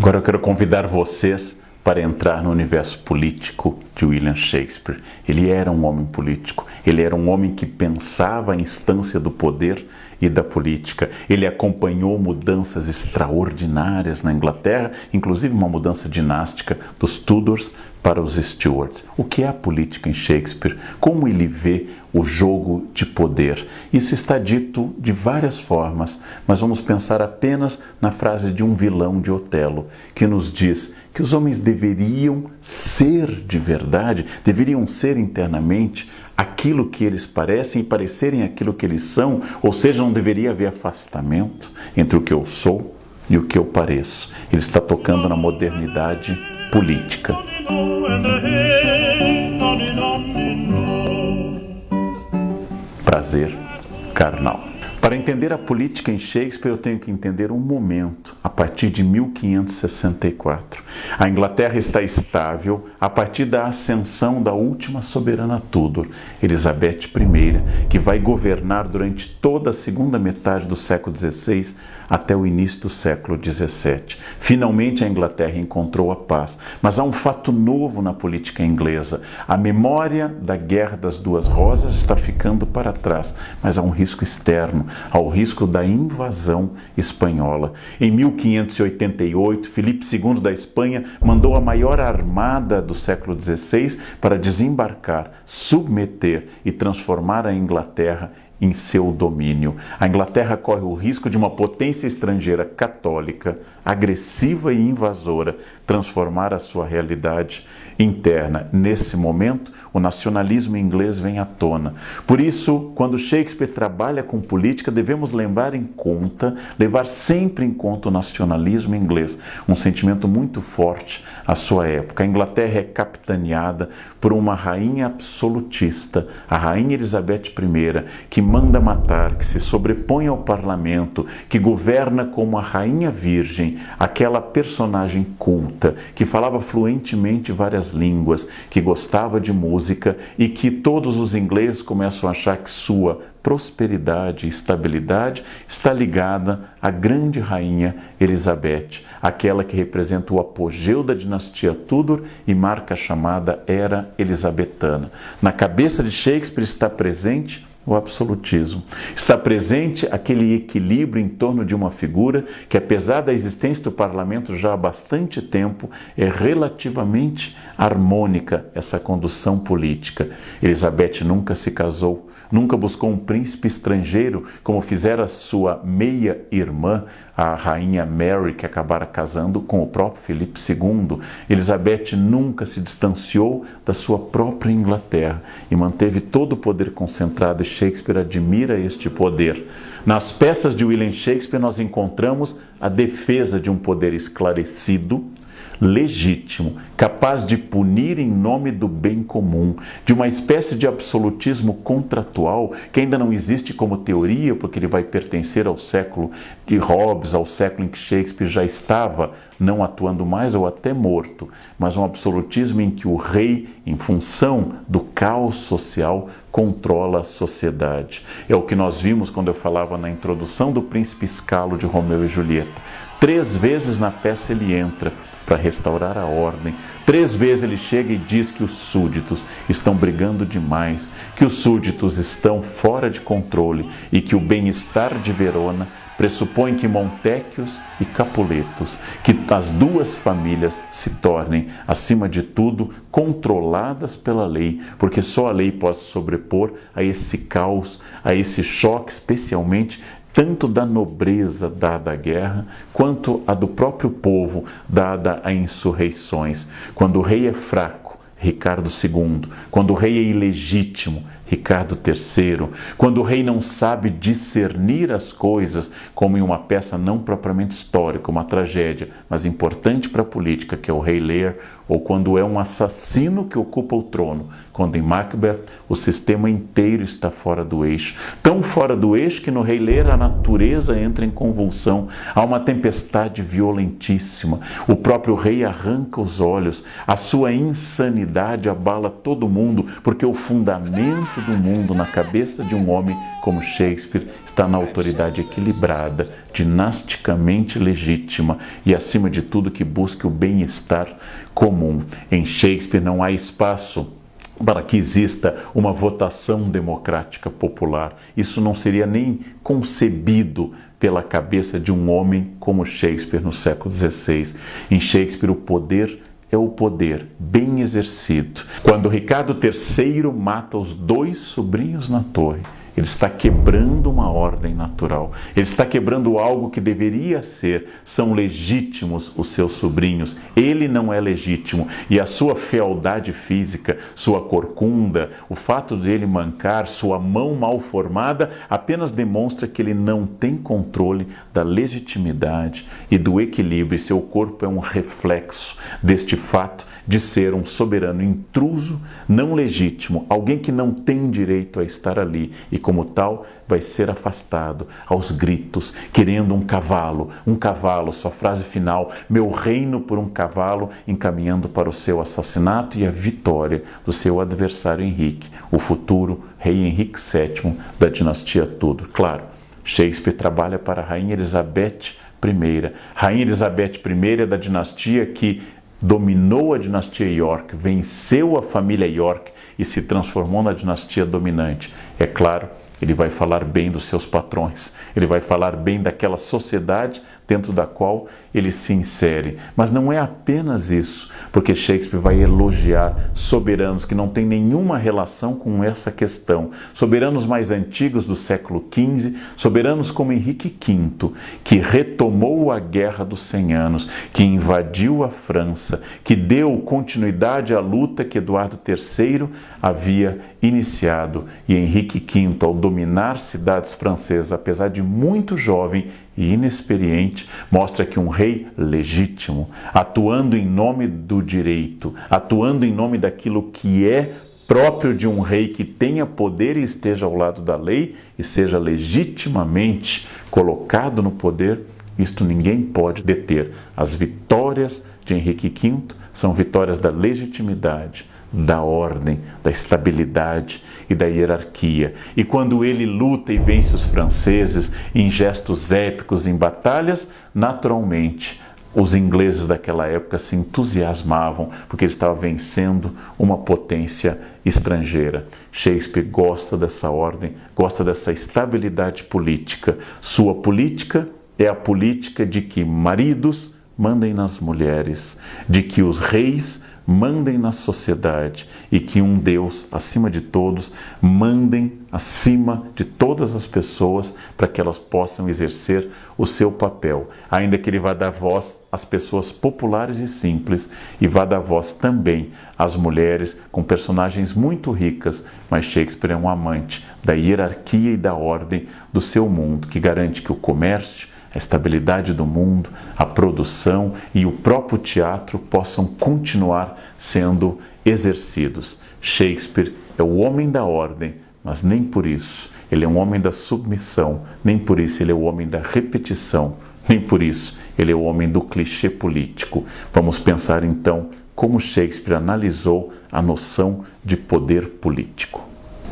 Agora eu quero convidar vocês para entrar no universo político de William Shakespeare. Ele era um homem político, ele era um homem que pensava a instância do poder e da política. Ele acompanhou mudanças extraordinárias na Inglaterra, inclusive uma mudança dinástica dos Tudors para os Stuarts. O que é a política em Shakespeare? Como ele vê o jogo de poder? Isso está dito de várias formas, mas vamos pensar apenas na frase de um vilão de Otelo, que nos diz que os homens deveriam ser de verdade, deveriam ser internamente aquilo que eles parecem e parecerem aquilo que eles são, ou seja, não deveria haver afastamento entre o que eu sou e o que eu pareço. Ele está tocando na modernidade política. Prazer carnal. Para entender a política em Shakespeare, eu tenho que entender um momento, a partir de 1564. A Inglaterra está estável a partir da ascensão da última soberana Tudor, Elizabeth I, que vai governar durante toda a segunda metade do século XVI até o início do século XVII. Finalmente a Inglaterra encontrou a paz, mas há um fato novo na política inglesa. A memória da Guerra das Duas Rosas está ficando para trás, mas há um risco externo, ao risco da invasão espanhola. Em 1588, Filipe II da Espanha mandou a maior armada do século XVI para desembarcar, submeter e transformar a Inglaterra em seu domínio. A Inglaterra corre o risco de uma potência estrangeira católica, agressiva e invasora, transformar a sua realidade interna. Nesse momento, o nacionalismo inglês vem à tona. Por isso, quando Shakespeare trabalha com política, devemos levar sempre em conta o nacionalismo inglês, um sentimento muito forte à sua época. A Inglaterra é capitaneada por uma rainha absolutista, a rainha Elizabeth I, que manda matar, que se sobrepõe ao parlamento, que governa como a rainha virgem, aquela personagem culta, que falava fluentemente várias línguas, que gostava de música e que todos os ingleses começam a achar que sua prosperidade e estabilidade está ligada à grande rainha Elizabeth, aquela que representa o apogeu da dinastia Tudor e marca a chamada Era Elizabetana. Na cabeça de Shakespeare está presente o absolutismo. Está presente aquele equilíbrio em torno de uma figura que, apesar da existência do parlamento já há bastante tempo, é relativamente harmônica essa condução política. Elizabeth nunca se casou, nunca buscou um príncipe estrangeiro, como fizera sua meia-irmã, a rainha Mary, que acabara casando com o próprio Filipe II. Elizabeth nunca se distanciou da sua própria Inglaterra e manteve todo o poder concentrado, e Shakespeare admira este poder. Nas peças de William Shakespeare nós encontramos a defesa de um poder esclarecido, legítimo, capaz de punir em nome do bem comum, de uma espécie de absolutismo contratual que ainda não existe como teoria, porque ele vai pertencer ao século de Hobbes, ao século em que Shakespeare já estava não atuando mais ou até morto, mas um absolutismo em que o rei, em função do caos social, controla a sociedade. É o que nós vimos quando eu falava na introdução do Príncipe Scalo de Romeu e Julieta. 3 vezes na peça ele entra para restaurar a ordem. 3 vezes ele chega e diz que os súditos estão brigando demais, que os súditos estão fora de controle e que o bem-estar de Verona pressupõe que Montecchios e Capuletos, que as duas famílias se tornem, acima de tudo, controladas pela lei, porque só a lei pode se sobrepor a esse caos, a esse choque, especialmente tanto da nobreza dada à guerra, quanto a do próprio povo dada a insurreições. Quando o rei é fraco, Ricardo II. Quando o rei é ilegítimo, Ricardo III. Quando o rei não sabe discernir as coisas, como em uma peça não propriamente histórica, uma tragédia, mas importante para a política, que é o Rei Lear, ou quando é um assassino que ocupa o trono, quando em Macbeth o sistema inteiro está fora do eixo. Tão fora do eixo que no Rei Lear a natureza entra em convulsão, há uma tempestade violentíssima, o próprio rei arranca os olhos, a sua insanidade abala todo mundo, porque o fundamento resto do mundo na cabeça de um homem como Shakespeare está na autoridade equilibrada, dinasticamente legítima e, acima de tudo, que busque o bem-estar comum. Em Shakespeare não há espaço para que exista uma votação democrática popular. Isso não seria nem concebido pela cabeça de um homem como Shakespeare no século XVI. Em Shakespeare, o poder é o poder bem exercido. Quando Ricardo III mata os 2 sobrinhos na torre, ele está quebrando uma ordem natural. Ele está quebrando algo que deveria ser. São legítimos os seus sobrinhos. Ele não é legítimo. E a sua fealdade física, sua corcunda, o fato dele mancar, sua mão mal formada, apenas demonstra que ele não tem controle da legitimidade e do equilíbrio. E seu corpo é um reflexo deste fato de ser um soberano intruso, não legítimo, alguém que não tem direito a estar ali e, como tal, vai ser afastado aos gritos, querendo um cavalo, sua frase final, meu reino por um cavalo, encaminhando para o seu assassinato e a vitória do seu adversário Henrique, o futuro rei Henrique VII da dinastia Tudor. Claro, Shakespeare trabalha para a Rainha Elizabeth I. Rainha Elizabeth I é da dinastia que dominou a dinastia York, venceu a família York e se transformou na dinastia dominante. É claro, ele vai falar bem dos seus patrões, ele vai falar bem daquela sociedade dentro da qual ele se insere. Mas não é apenas isso, porque Shakespeare vai elogiar soberanos que não têm nenhuma relação com essa questão. Soberanos mais antigos do século XV, soberanos como Henrique V, que retomou a Guerra dos 100 Anos, que invadiu a França, que deu continuidade à luta que Eduardo III havia iniciado. E Henrique V, ao dominar cidades francesas, apesar de muito jovem e inexperiente, mostra que um rei legítimo, atuando em nome do direito, atuando em nome daquilo que é próprio de um rei que tenha poder e esteja ao lado da lei e seja legitimamente colocado no poder, isto ninguém pode deter. As vitórias de Henrique V são vitórias da legitimidade, da ordem, da estabilidade e da hierarquia. E quando ele luta e vence os franceses em gestos épicos, em batalhas, naturalmente os ingleses daquela época se entusiasmavam porque ele estava vencendo uma potência estrangeira. Shakespeare gosta dessa ordem, gosta dessa estabilidade política. Sua política é a política de que maridos mandem nas mulheres, de que os reis mandem na sociedade e que um Deus, acima de todos, mandem acima de todas as pessoas para que elas possam exercer o seu papel, ainda que ele vá dar voz às pessoas populares e simples e vá dar voz também às mulheres com personagens muito ricas, mas Shakespeare é um amante da hierarquia e da ordem do seu mundo, que garante que o comércio, a estabilidade do mundo, a produção e o próprio teatro possam continuar sendo exercidos. Shakespeare é o homem da ordem, mas nem por isso ele é um homem da submissão, nem por isso ele é o homem da repetição, nem por isso ele é o homem do clichê político. Vamos pensar então como Shakespeare analisou a noção de poder político.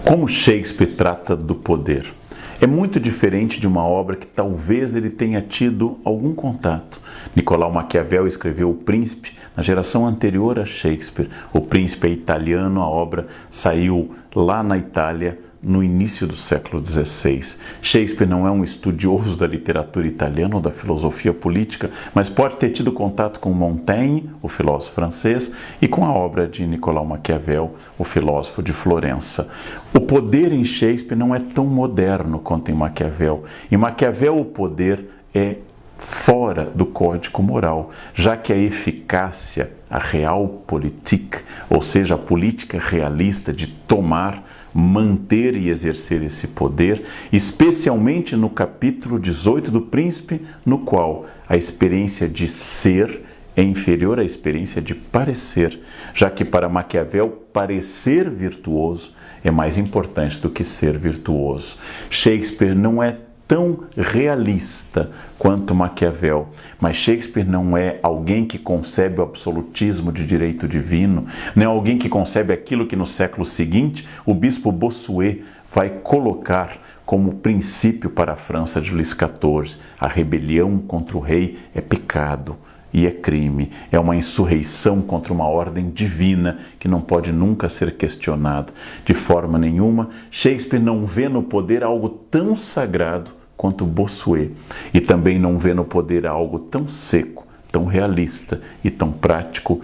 Como Shakespeare trata do poder? É muito diferente de uma obra que talvez ele tenha tido algum contato. Nicolau Maquiavel escreveu O Príncipe na geração anterior a Shakespeare. O Príncipe é italiano, a obra saiu lá na Itália no início do século XVI. Shakespeare não é um estudioso da literatura italiana ou da filosofia política, mas pode ter tido contato com Montaigne, o filósofo francês, e com a obra de Nicolau Maquiavel, o filósofo de Florença. O poder em Shakespeare não é tão moderno quanto em Maquiavel. Em Maquiavel, o poder é fora do código moral, já que a eficácia, a realpolitik, ou seja, a política realista de tomar, manter e exercer esse poder, especialmente no capítulo 18 do Príncipe, no qual a experiência de ser é inferior à experiência de parecer, já que para Maquiavel parecer virtuoso é mais importante do que ser virtuoso. Shakespeare não é tão realista quanto Maquiavel. Mas Shakespeare não é alguém que concebe o absolutismo de direito divino, não é alguém que concebe aquilo que no século seguinte o bispo Bossuet vai colocar como princípio para a França de Luís XIV. A rebelião contra o rei é pecado e é crime, é uma insurreição contra uma ordem divina que não pode nunca ser questionada. De forma nenhuma, Shakespeare não vê no poder algo tão sagrado quanto Bossuet, e também não vê no poder algo tão seco, tão realista e tão prático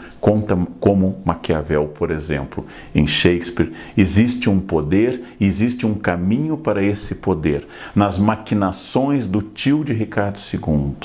como Maquiavel, por exemplo. Em Shakespeare existe um poder, existe um caminho para esse poder, nas maquinações do tio de Ricardo II,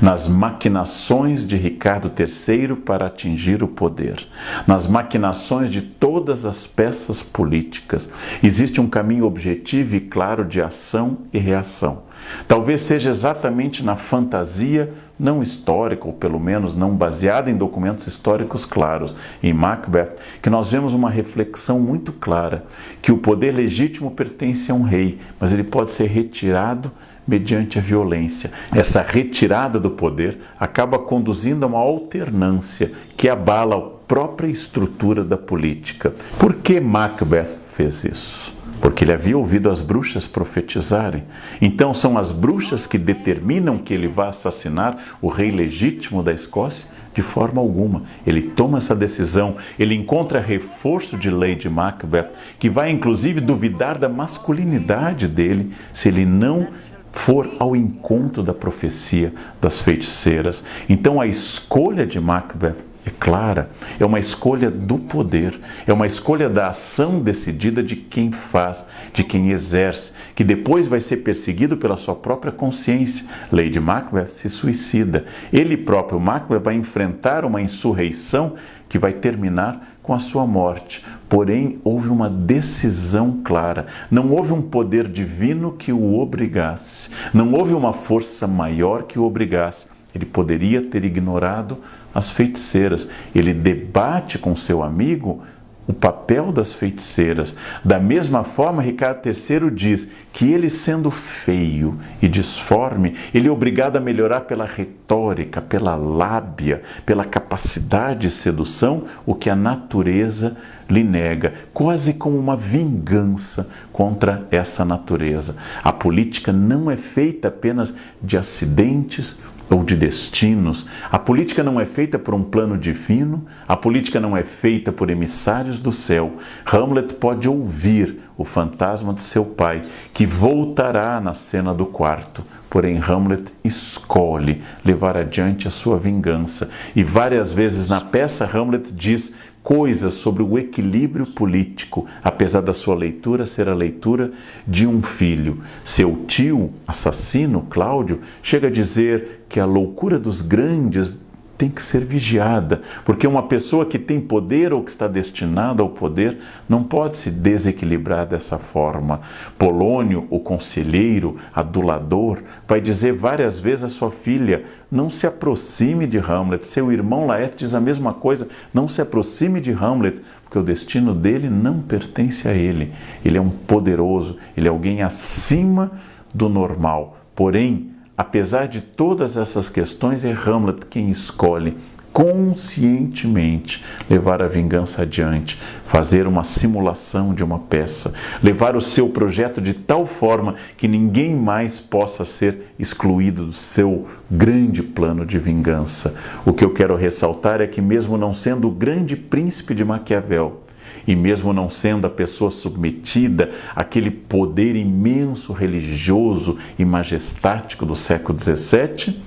nas maquinações de Ricardo III para atingir o poder, nas maquinações de todas as peças políticas. Existe um caminho objetivo e claro de ação e reação. Talvez seja exatamente na fantasia não histórica, ou pelo menos não baseada em documentos históricos claros, em Macbeth, que nós vemos uma reflexão muito clara, que o poder legítimo pertence a um rei, mas ele pode ser retirado mediante a violência. Essa retirada do poder acaba conduzindo a uma alternância que abala a própria estrutura da política. Por que Macbeth fez isso? Porque ele havia ouvido as bruxas profetizarem. Então são as bruxas que determinam que ele vá assassinar o rei legítimo da Escócia? De forma alguma. Ele toma essa decisão, ele encontra reforço de Lady Macbeth, que vai inclusive duvidar da masculinidade dele se ele não for ao encontro da profecia das feiticeiras. Então a escolha de Macbeth é clara, é uma escolha do poder, é uma escolha da ação decidida de quem faz, de quem exerce, que depois vai ser perseguido pela sua própria consciência. Lady Macbeth se suicida. Ele próprio, Macbeth, vai enfrentar uma insurreição que vai terminar com a sua morte. Porém, houve uma decisão clara. Não houve um poder divino que o obrigasse. Não houve uma força maior que o obrigasse. Ele poderia ter ignorado as feiticeiras. Ele debate com seu amigo o papel das feiticeiras. Da mesma forma, Ricardo III diz que ele, sendo feio e disforme, ele é obrigado a melhorar pela retórica, pela lábia, pela capacidade de sedução, o que a natureza lhe nega, quase como uma vingança contra essa natureza. A política não é feita apenas de acidentes ou de destinos. A política não é feita por um plano divino, a política não é feita por emissários do céu. Hamlet pode ouvir o fantasma de seu pai, que voltará na cena do quarto. Porém, Hamlet escolhe levar adiante a sua vingança. E várias vezes na peça, Hamlet diz coisas sobre o equilíbrio político, apesar da sua leitura ser a leitura de um filho. Seu tio, assassino, Cláudio, chega a dizer que a loucura dos grandes tem que ser vigiada, porque uma pessoa que tem poder ou que está destinada ao poder não pode se desequilibrar dessa forma. Polônio, o conselheiro, adulador, vai dizer várias vezes à sua filha: não se aproxime de Hamlet. Seu irmão Laerte diz a mesma coisa: não se aproxime de Hamlet, porque o destino dele não pertence a ele. Ele é um poderoso, ele é alguém acima do normal. Porém, apesar de todas essas questões, é Hamlet quem escolhe conscientemente levar a vingança adiante, fazer uma simulação de uma peça, levar o seu projeto de tal forma que ninguém mais possa ser excluído do seu grande plano de vingança. O que eu quero ressaltar é que, mesmo não sendo o grande príncipe de Maquiavel, e mesmo não sendo a pessoa submetida àquele poder imenso, religioso e majestático do século XVII,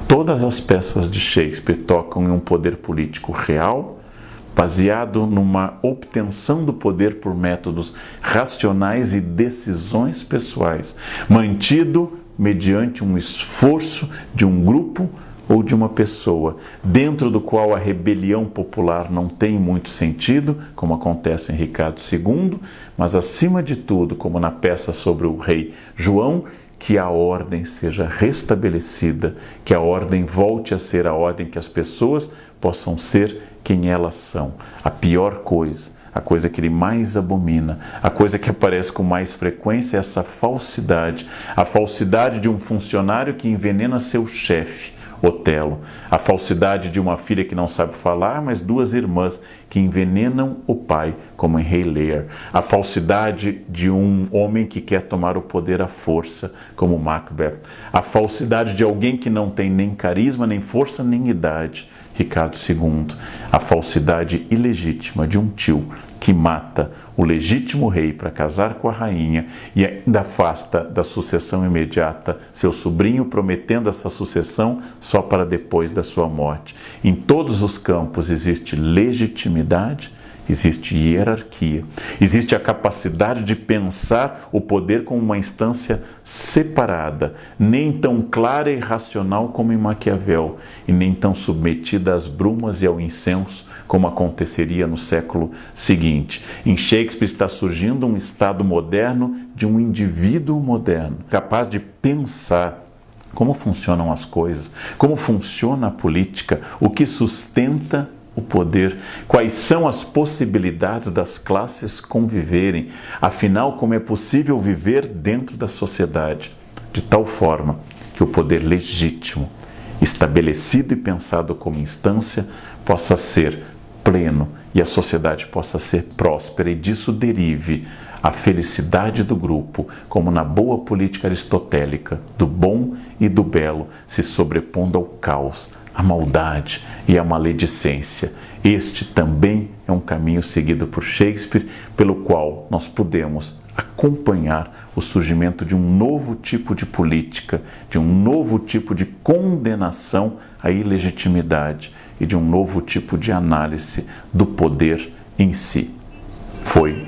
todas as peças de Shakespeare tocam em um poder político real, baseado numa obtenção do poder por métodos racionais e decisões pessoais, mantido mediante um esforço de um grupo ou de uma pessoa, dentro do qual a rebelião popular não tem muito sentido, como acontece em Ricardo II, mas acima de tudo, como na peça sobre o rei João, que a ordem seja restabelecida, que a ordem volte a ser a ordem, que as pessoas possam ser quem elas são. A pior coisa a coisa que ele mais abomina, a coisa que aparece com mais frequência é essa falsidade. A falsidade de um funcionário que envenena seu chefe, Otelo. A falsidade de uma filha que não sabe falar, mas duas irmãs que envenenam o pai, como em Rei Lear. A falsidade de um homem que quer tomar o poder à força, como Macbeth. A falsidade de alguém que não tem nem carisma, nem força, nem idade, Ricardo II. A falsidade ilegítima de um tio que mata o legítimo rei para casar com a rainha e ainda afasta da sucessão imediata seu sobrinho, prometendo essa sucessão só para depois da sua morte. Em todos os campos existe legitimidade, existe hierarquia, existe a capacidade de pensar o poder como uma instância separada, nem tão clara e racional como em Maquiavel, e nem tão submetida às brumas e ao incenso como aconteceria no século seguinte. Em Shakespeare está surgindo um estado moderno de um indivíduo moderno, capaz de pensar como funcionam as coisas, como funciona a política, o que sustenta o poder, quais são as possibilidades das classes conviverem, afinal, como é possível viver dentro da sociedade, de tal forma que o poder legítimo, estabelecido e pensado como instância, possa ser pleno e a sociedade possa ser próspera e disso derive a felicidade do grupo, como na boa política aristotélica, do bom e do belo se sobrepondo ao caos, a maldade e a maledicência. Este também é um caminho seguido por Shakespeare, pelo qual nós podemos acompanhar o surgimento de um novo tipo de política, de um novo tipo de condenação à ilegitimidade e de um novo tipo de análise do poder em si. Foi